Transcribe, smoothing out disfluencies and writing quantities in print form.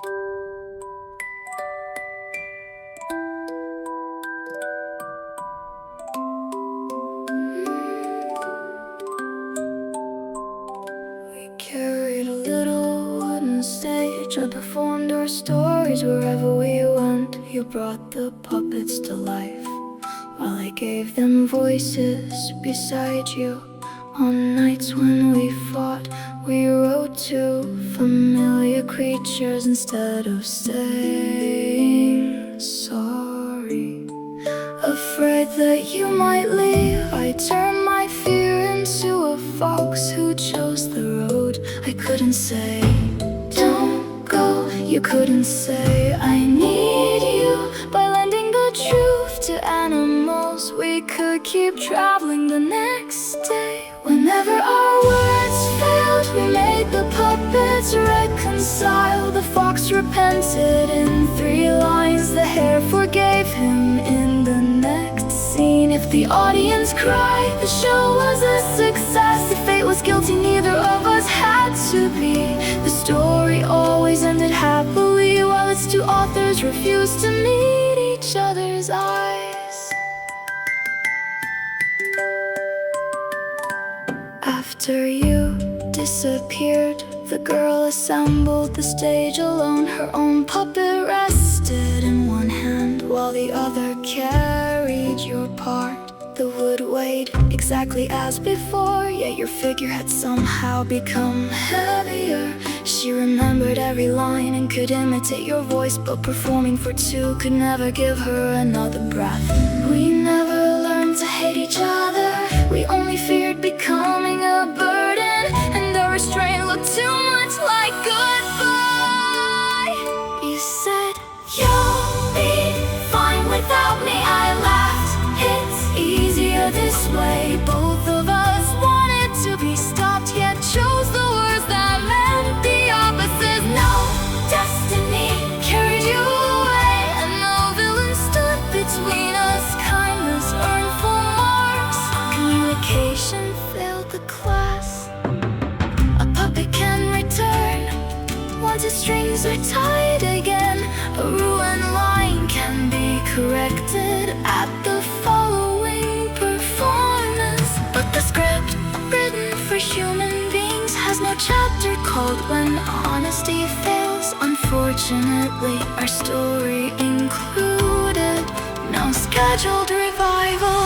We carried a little wooden stage and performed our stories wherever we went. You brought the puppets to life while I gave them voices beside you. On nights when we fought, we wrote to familiar creatures instead of saying sorry. Afraid that you might leave, I turned my fear into a fox who chose the road. I couldn't say, don't go. You couldn't say, I need you. By lending the truth to animals, we could keep traveling the next day. Whenever our words failed, we made the puppets reconcile. The fox repented in 3 lines. The hare forgave him in the next scene. If the audience cried, the show was a success. If fate was guilty, neither of us had to be. The story always ended happily, while its 2 authors refused to meet each other's eyes. After you disappeared, the girl assembled the stage alone. Her own puppet rested in one hand, while the other carried your part. The wood weighed exactly as before, yet your figure had somehow become heavier. She remembered every line and could imitate your voice, but performing for 2 could never give her another breath. We never learned to hate each other. We only feared becoming a burden, and our restraint looked too much like goodbye. You said, you'll be fine without me. I laughed, it's easier this way. Both of us wanted to be stopped, yet chose the words that meant the opposite. No destiny carried you away, and no villain stood between us. Kindness earned full marks. Communication failed the class. A puppet can return once its strings are tied again. A ruined line can be corrected at the following performance. But the script written for human beings has no chapter called when honesty fails. Unfortunately, our story included no scheduled revival.